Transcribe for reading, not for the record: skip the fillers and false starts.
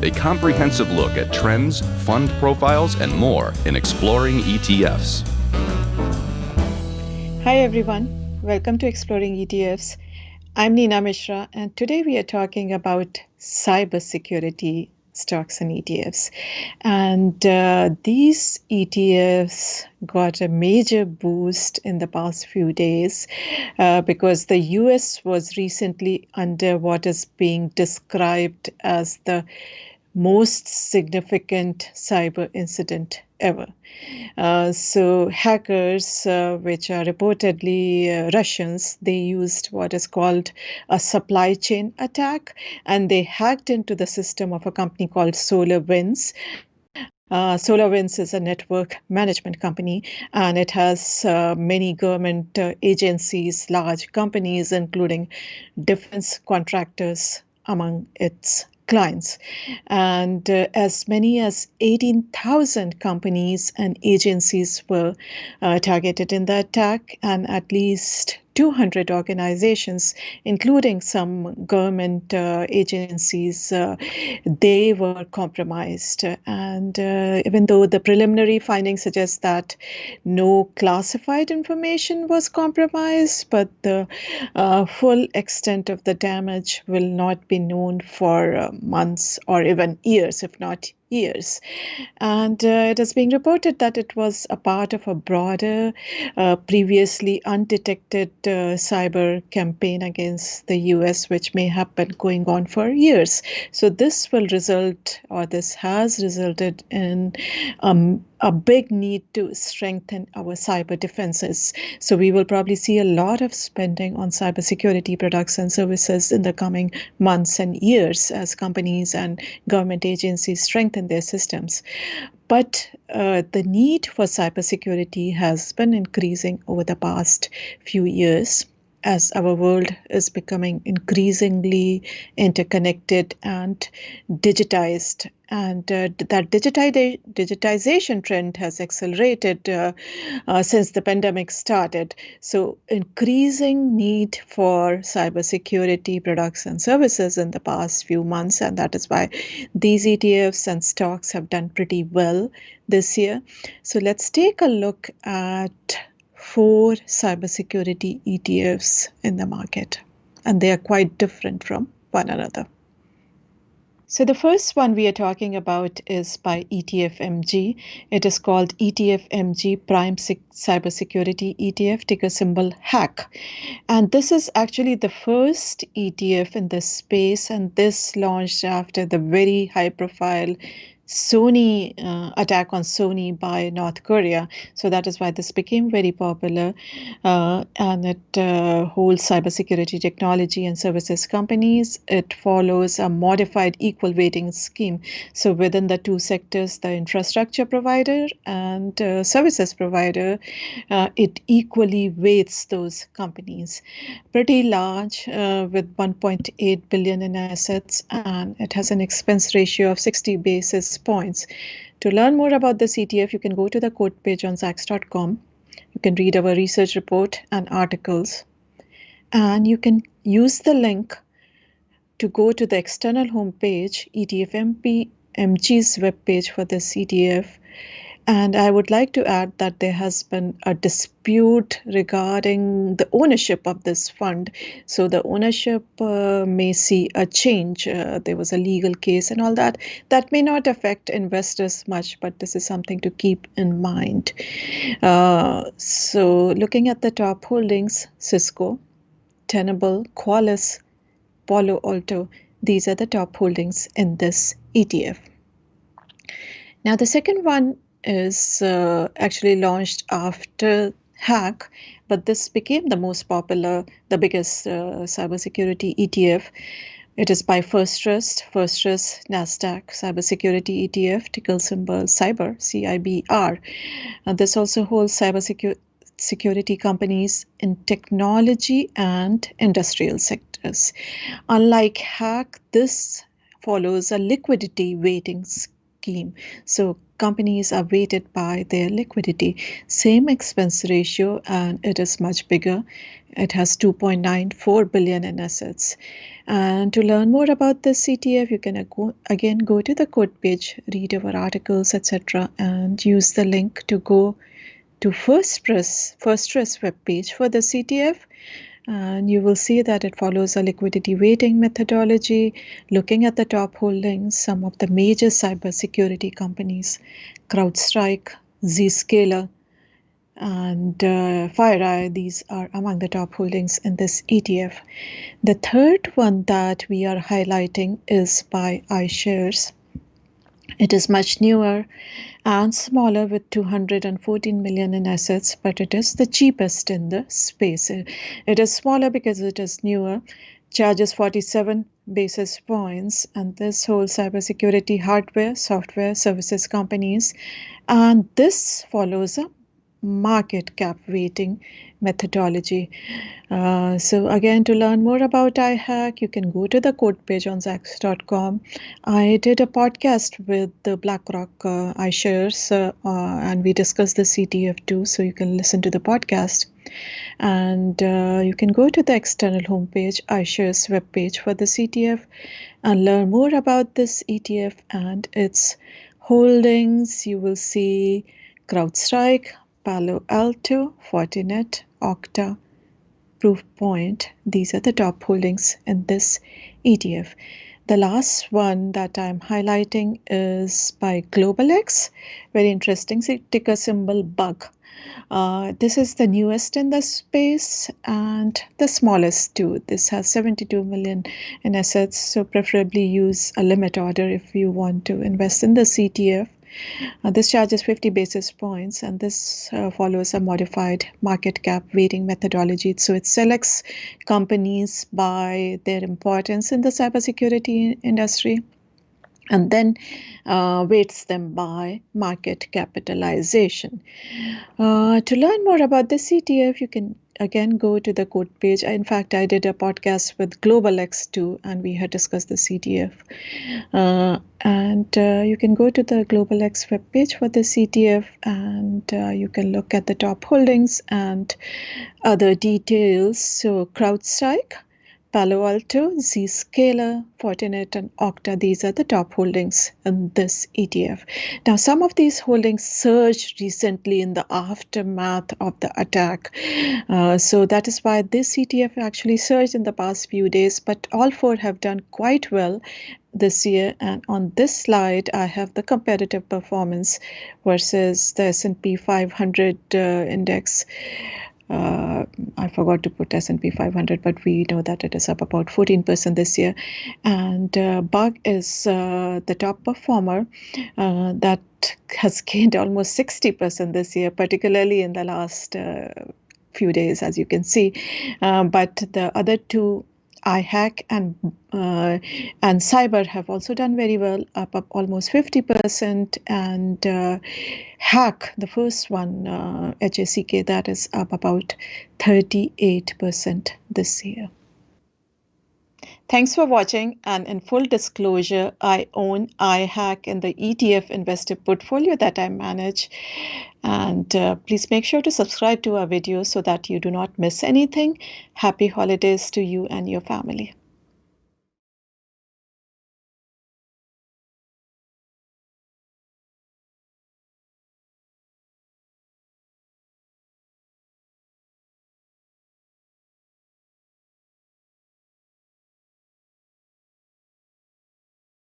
a comprehensive look at trends, fund profiles, and more in Exploring ETFs. Hi everyone, welcome to Exploring ETFs. I'm Neena Mishra, and today we are talking about cybersecurity stocks and ETFs. And these ETFs got a major boost in the past few days because the US was recently under what is being described as the most significant cyber incident ever. So hackers, which are reportedly Russians, they used what is called a supply chain attack, and they hacked into the system of a company called SolarWinds. SolarWinds is a network management company, and it has many government agencies, large companies, including defense contractors among its clients. And as many as 18,000 companies and agencies were targeted in the attack, and at least 200 organizations, including some government agencies, they were compromised. And even though the preliminary findings suggest that no classified information was compromised, but the full extent of the damage will not be known for months or even years, if not years. And it is being reported that it was a part of a broader, previously undetected cyber campaign against the US, which may have been going on for years. So this will result, or this has resulted in a big need to strengthen our cyber defenses. So we will probably see a lot of spending on cybersecurity products and services in the coming months and years as companies and government agencies strengthen their systems. But the need for cybersecurity has been increasing over the past few years as our world is becoming increasingly interconnected and digitized. And that digitization trend has accelerated since the pandemic started. So increasing need for cybersecurity products and services in the past few months. And that is why these ETFs and stocks have done pretty well this year. So let's take a look at 4 cybersecurity ETFs in the market, and they are quite different from one another. So the first one we are talking about is by ETFMG. It is called ETFMG Prime Cybersecurity ETF, ticker symbol IHACK. And this is actually the first ETF in this space, and this launched after the very high-profile Sony attack on Sony by North Korea. So that is why this became very popular, and it holds cybersecurity technology and services companies. It follows a modified equal weighting scheme. So within the two sectors, the infrastructure provider and services provider, it equally weights those companies. Pretty large, with 1.8 billion in assets, and it has an expense ratio of 60 basis points. To learn more about this ETF, you can go to the quote page on Zacks.com. You can read our research report and articles, and you can use the link to go to the external homepage, ETFMG's webpage for this ETF. And I would like to add that there has been a dispute regarding the ownership of this fund. So the ownership may see a change. There was a legal case and all that. That may not affect investors much, but this is something to keep in mind. So looking at the top holdings, Cisco, Tenable, Qualys, Palo Alto, these are the top holdings in this ETF. Now the second one is actually launched after IHACK, but this became the most popular, the biggest cybersecurity ETF. It is by First Trust NASDAQ Cybersecurity ETF, ticker symbol CyberCIBR, CIBR. This also holds cybersecurity companies in technology and industrial sectors. Unlike IHACK, this follows a liquidity weighting scheme. So companies are weighted by their liquidity. Same expense ratio, and it is much bigger. It has 2.94 billion in assets. And to learn more about this ETF, you can again go to the code page, read our articles, etc., and use the link to go to First Trust web page for the ETF, and you will see that it follows a liquidity weighting methodology, looking at the top holdings, some of the major cybersecurity companies, CrowdStrike, Zscaler, and FireEye. These are among the top holdings in this ETF. The third one that we are highlighting is by iShares. It is much newer and smaller with 214 million in assets, but it is the cheapest in the space. It is smaller because it is newer, charges 47 basis points, and this holds cybersecurity hardware, software, services companies, and this follows a market cap weighting methodology. So again, to learn more about IHACK, you can go to the code page on Zacks.com. I did a podcast with the BlackRock iShares, and we discussed the CTF too, so you can listen to the podcast. And you can go to the external homepage, iShares webpage for the CTF, and learn more about this ETF and its holdings. You will see CrowdStrike, Palo Alto, Fortinet, Okta, Proofpoint. These are the top holdings in this ETF. The last one that I'm highlighting is by GlobalX. Very interesting, ticker symbol BUG. This is the newest in the space and the smallest too. This has 72 million in assets, so preferably use a limit order if you want to invest in the CTF. This charges 50 basis points, and this follows a modified market cap weighting methodology. So it selects companies by their importance in the cybersecurity industry and then weights them by market capitalization. To learn more about the CTF, you can again go to the code page. In fact, I did a podcast with GlobalX too, and we had discussed the CTF. And you can go to the GlobalX webpage for the CTF, and you can look at the top holdings and other details. So CrowdStrike, Palo Alto, Zscaler, Fortinet, and Okta, these are the top holdings in this ETF. Now, some of these holdings surged recently in the aftermath of the attack. So that is why this ETF actually surged in the past few days, but all four have done quite well this year. And on this slide, I have the comparative performance versus the S&P 500 index. I forgot to put S&P 500, but we know that it is up about 14% this year. And BUG is the top performer that has gained almost 60% this year, particularly in the last few days, as you can see. But the other two, IHACK and CyBR, have also done very well, up almost 50%, and HACK, the first one, HACK, that is up about 38% this year. Thanks for watching, and in full disclosure, I own IHACK in the ETF investor portfolio that I manage. And please make sure to subscribe to our videos so that you do not miss anything. Happy holidays to you and your family.